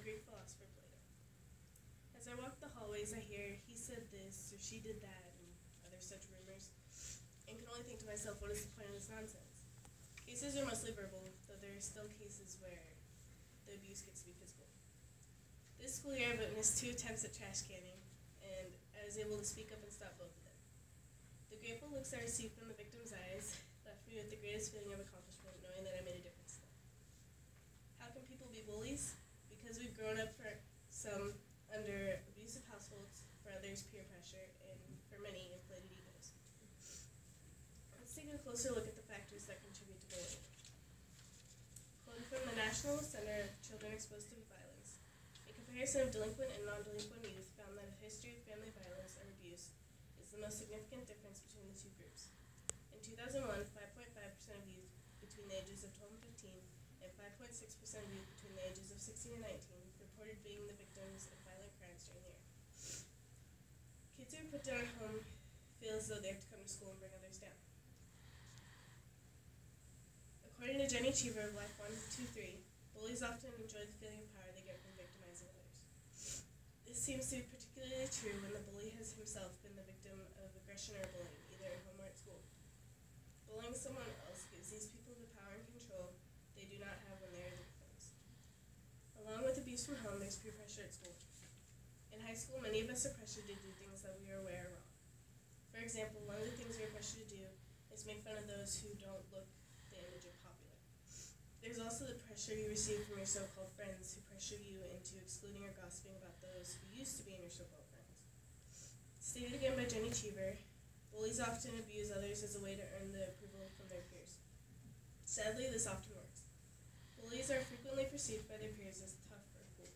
Greek philosopher Plato. As I walk the hallways, I hear, he said this, or she did that, and other such rumors, and can only think to myself, what is the point of this nonsense? Cases are mostly verbal, though there are still cases where the abuse gets to be physical. This school year I witnessed 2 attempts at trash canning, and I was able to speak up and stop both of them. The grateful looks I received from the victim's eyes left me with the greatest feeling of accomplishment, knowing that I made a difference to them. How can people be bullies? Because we've grown up for some under abusive households, for others peer pressure, and for many inflated egos. Let's take a closer look at the factors that contribute to bullying. Quoted from the National Center of Children Exposed to Violence, a comparison of delinquent and non-delinquent youth found that a history of family violence or abuse is the most significant difference between the two groups. In 2001, 5.5% of youth between the ages of 12 and 15 and 5.6% of youth between the ages of 16 and 19 reported being the victims of violent crimes during the year. Kids who are put down at home feel as though they have to come to school and bring others down. According to Jenny Cheever of Life 123, bullies often enjoy the feeling of power they get from victimizing others. This seems to be particularly true when the bully has himself been the victim of aggression or bullying, either at home or at school. Bullying someone else gives these people the power and control they do not have when they are the victims. Along with abuse from home, there's peer pressure at school. In high school, many of us are pressured to do things that we are aware are wrong. For example, one of the things we are pressured to do is make fun of those who don't look the image of popular. There's also the pressure you receive from your so-called friends who pressure you into excluding or gossiping about those who used to be in your so-called friends. Stated again by Jenny Cheever, bullies often abuse others as a way to earn the approval from their peers. Sadly, this often works. Bullies are frequently perceived by their peers as tough or cool.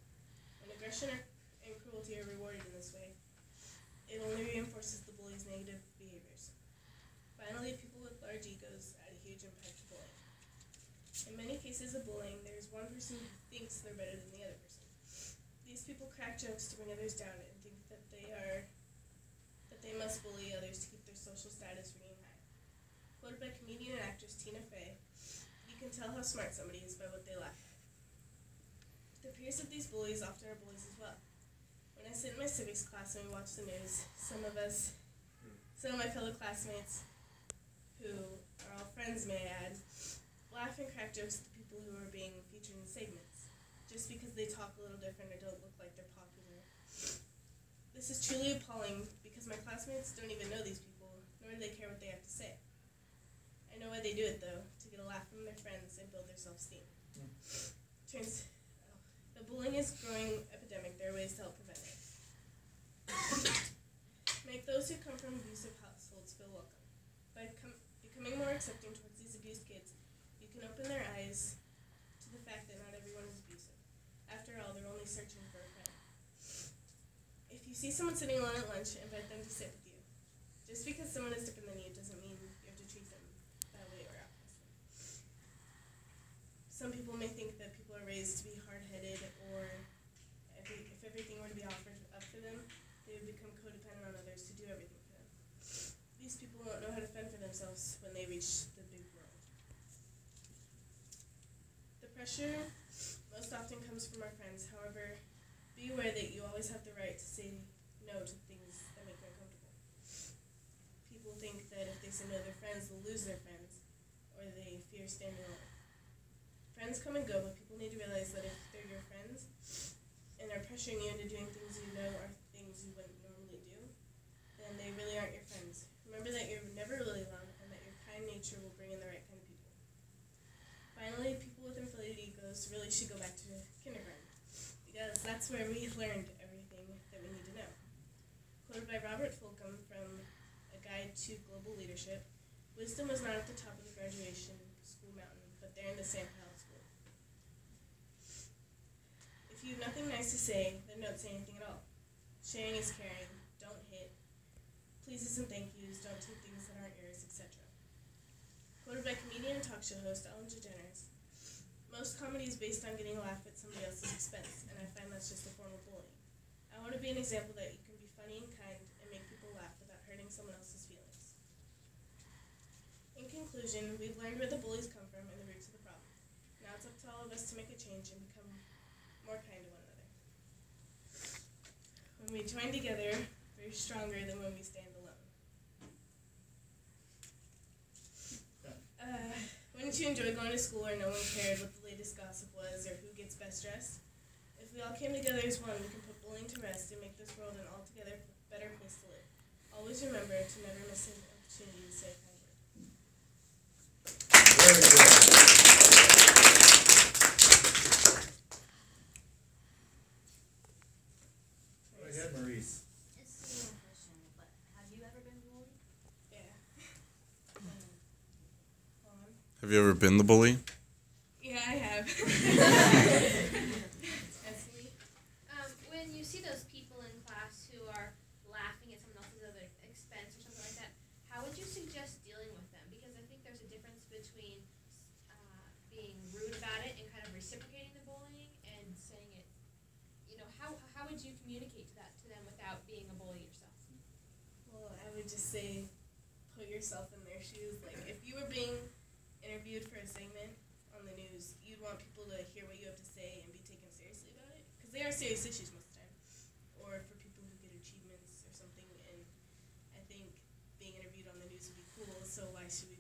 When aggression and cruelty are rewarded in this way, it only reinforces the bully's negative behaviors. Finally, people with large egos add a huge impact to bullying. In many cases of bullying, there is one person who thinks they're better than the other person. These people crack jokes to bring others down and think that they must bully others to keep their social status ringing high. Quoted by comedian and actress Tina Fey, you can tell how smart somebody is by what they laugh at. The peers of these bullies often are bullies as well. When I sit in my civics class and we watch the news, some of my fellow classmates, who are all friends may I add, laugh and crack jokes at the people who are being featured in segments, just because they talk a little different or don't look like they're popular. This is truly appalling because my classmates don't even know these people, nor do they care what they have to say. I know why they do it though, to get a laugh from their friends and build their self-esteem. The bullying is a growing epidemic. There are ways to help prevent it. Make those who come from abusive households feel welcome. By becoming more accepting towards these abused kids, you can open their eyes to the fact that not everyone is abusive. After all, they're only searching for a friend. If you see someone sitting alone at lunch, invite them to sit with you. Just because someone is different than you doesn't mean you have to treat them that way or outcast them. Some people may think that people are raised to be hard-headed, or if everything were to be offered up for them, they would become codependent on others to do everything for them. These people won't know how to fend for themselves when they reach the big world. The pressure most often comes from our friends. However, be aware that you always have the right to say no to things that make you uncomfortable. People think that if they say no to their friends, they'll lose their friends, or they fear standing alone. Friends come and go, but people need to realize that if they're your friends and are pressuring you into doing things you know are things you wouldn't normally do, then they really aren't your friends. Remember that you're never really alone, and that your kind nature will bring in the right kind of people. Finally, people with inflated egos really should go back to kindergarten, because that's where we learned everything that we need to know. Quoted by Robert Fulcum from A Guide to Global Leadership, wisdom was not at the top of the graduation school mountain, but there in the sandpile at school. If you have nothing nice to say, then don't say anything at all. Sharing is caring. Don't hit. Pleases and thank yous. Don't take things that aren't yours, etc. Quoted by comedian and talk show host Ellen DeGeneres, most comedy is based on getting a laugh at somebody else's expense, and I find that's just a form of bullying. I want to be an example that you can be funny and kind and make people laugh without hurting someone else's feelings. In conclusion, we've learned where the bullies come from and the roots of the problem. Now it's up to all of us to make a change and become more kind to one another. When we join together, we're stronger than when we stand alone. Wouldn't you enjoy going to school where no one cared what the latest gossip was or who gets best dressed? If we all came together as one, we can put bullying to rest and make this world an altogether better place to live. Always remember to never miss an opportunity to say a kind word. Very good. Go ahead, Maurice. It's a little question, but have you ever been bullied? Yeah. Have you ever been the bully? Yeah, I have. When you see those people in class who are laughing at someone else's other expense or something like that, how would you suggest dealing with them? Because I think there's a difference between being rude about it and kind of reciprocating the bullying and saying it. You know, how would you communicate to them without being a bully yourself? Well, I would just say, put yourself in their shoes. Like, if you were being interviewed for a segment on the news, you'd want people to hear what you have to say and be taken seriously about it. Because they are serious issues most of the time. Or for people who get achievements or something. And I think being interviewed on the news would be cool, so why should we